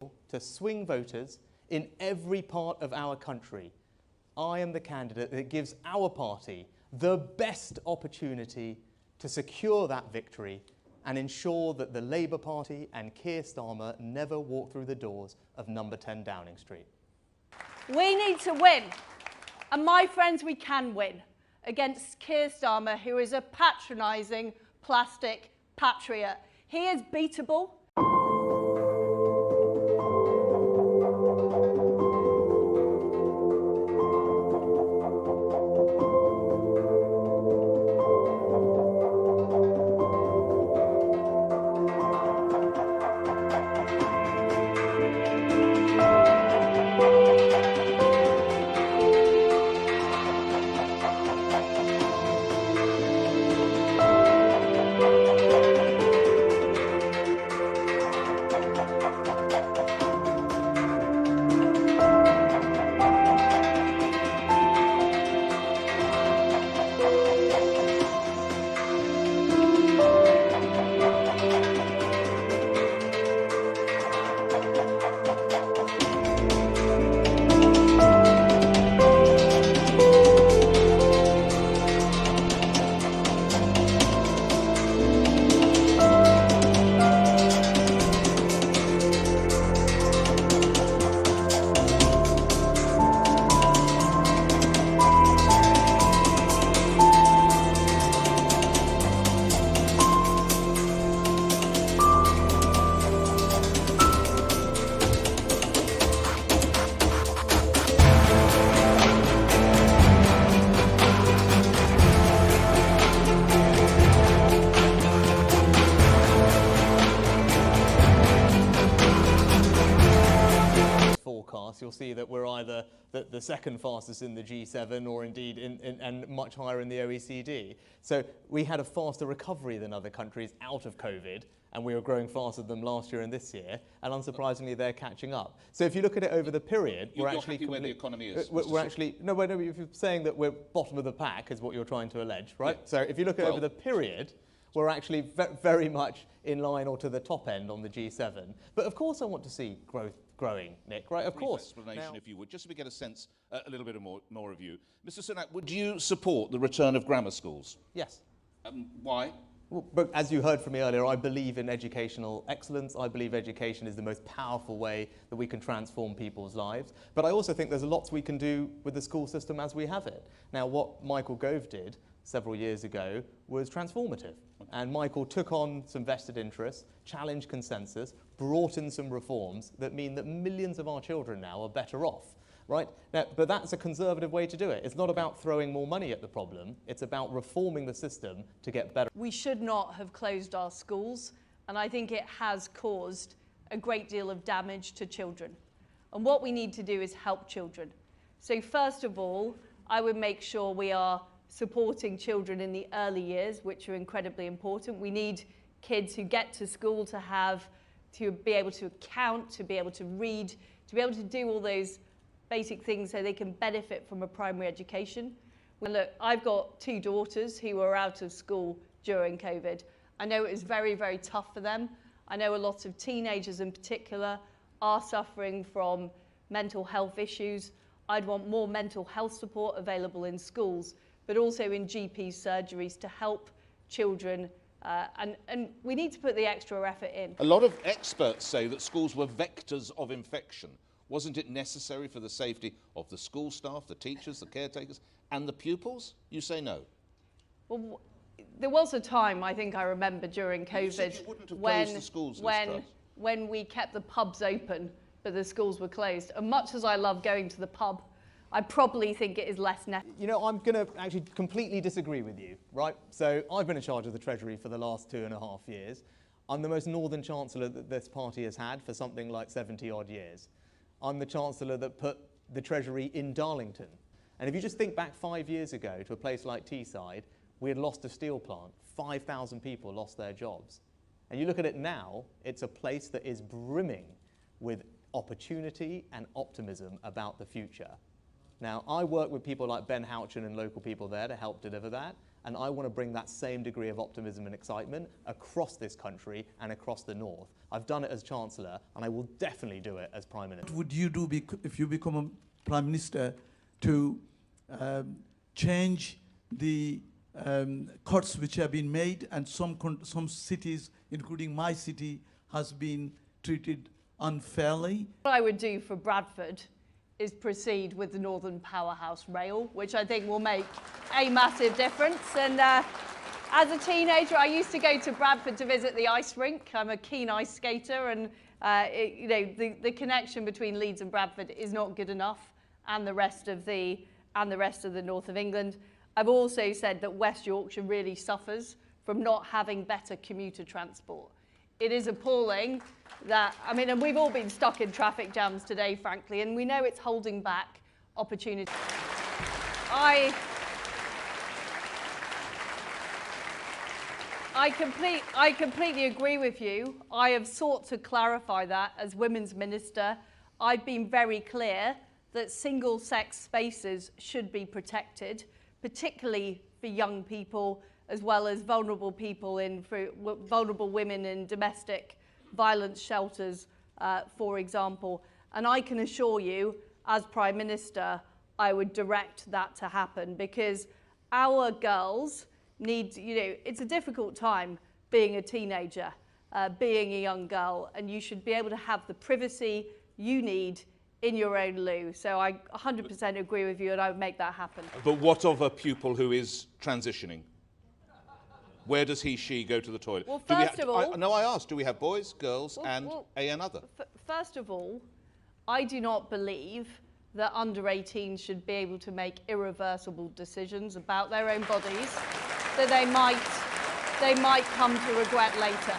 to swing voters in every part of our country. I am the candidate that gives our party the best opportunity to secure that victory and ensure that the Labour Party and Keir Starmer never walk through the doors of number 10 Downing Street. We need to win. And my friends, we can win against Keir Starmer, who is a patronising plastic patriot. He is beatable. You'll see that we're either the second fastest in the G7 or indeed and much higher in the OECD. So we had a faster recovery than other countries out of COVID, and we were growing faster than last year and this year, and unsurprisingly they're catching up. So if you look at it over the period, we're actually happy where the economy is. We're actually no, if you're saying that we're bottom of the pack is what you're trying to allege, right? Yeah. So if you look at over the period, we're actually very much in line or to the top end on the G7. But of course I want to see growing, Nick, right? Of course. Explanation, if you would, just so we get a sense, a little bit more of you. Mr. Sunak, would you support the return of grammar schools? Yes. Why? Well, but as you heard from me earlier, I believe in educational excellence. I believe education is the most powerful way that we can transform people's lives. But I also think there's lots we can do with the school system as we have it. Now, what Michael Gove did several years ago was transformative. And Michael took on some vested interests, challenged consensus, brought in some reforms that mean that millions of our children now are better off, right? Now, but that's a conservative way to do it. It's not about throwing more money at the problem. It's about reforming the system to get better. We should not have closed our schools, and I think it has caused a great deal of damage to children. And what we need to do is help children. So first of all, I would make sure we are supporting children in the early years, which are incredibly important. We need kids who get to school to be able to count, to be able to read, to be able to do all those basic things so they can benefit from a primary education. Well, look, I've got two daughters who were out of school during COVID. I know it was very, very tough for them. I know a lot of teenagers in particular are suffering from mental health issues. I'd want more mental health support available in schools, but also in GP surgeries to help children. And we need to put the extra effort in. A lot of experts say that schools were vectors of infection. Wasn't it necessary for the safety of the school staff, the teachers, the caretakers, and the pupils? You say no. Well, there was a time, I think I remember, during COVID when we kept the pubs open, but the schools were closed. And much as I love going to the pub, I probably think it is less necessary. You know, I'm going to actually completely disagree with you, right? So I've been in charge of the Treasury for the last 2.5 years. I'm the most northern Chancellor that this party has had for something like 70 odd years. I'm the Chancellor that put the Treasury in Darlington. And if you just think back 5 years ago to a place like Teesside, we had lost a steel plant. 5,000 people lost their jobs. And you look at it now, it's a place that is brimming with opportunity and optimism about the future. Now, I work with people like Ben Houchen and local people there to help deliver that. And I want to bring that same degree of optimism and excitement across this country and across the North. I've done it as Chancellor, and I will definitely do it as Prime Minister. What would you do if you become a Prime Minister to change the cuts which have been made, and some cities, including my city, has been treated unfairly? What I would do for Bradford is proceed with the Northern Powerhouse Rail, which I think will make a massive difference. And as a teenager, I used to go to Bradford to visit the ice rink. I'm a keen ice skater, and the connection between Leeds and Bradford is not good enough, and the rest of the north of England. I've also said that West Yorkshire really suffers from not having better commuter transport. It is appalling that, and we've all been stuck in traffic jams today, frankly, and we know it's holding back opportunity. I completely agree with you. I have sought to clarify that as Women's Minister. I've been very clear that single-sex spaces should be protected, particularly for young people, as well as vulnerable people vulnerable women in domestic violence shelters, for example. And I can assure you, as Prime Minister, I would direct that to happen, because our girls need, it's a difficult time being a teenager, being a young girl, and you should be able to have the privacy you need in your own loo. So I 100% agree with you, and I would make that happen. But what of a pupil who is transitioning? Where does he, she go to the toilet? Well, first of all... I asked, do we have boys, girls, and another? First of all, I do not believe that under 18s should be able to make irreversible decisions about their own bodies that they might come to regret later.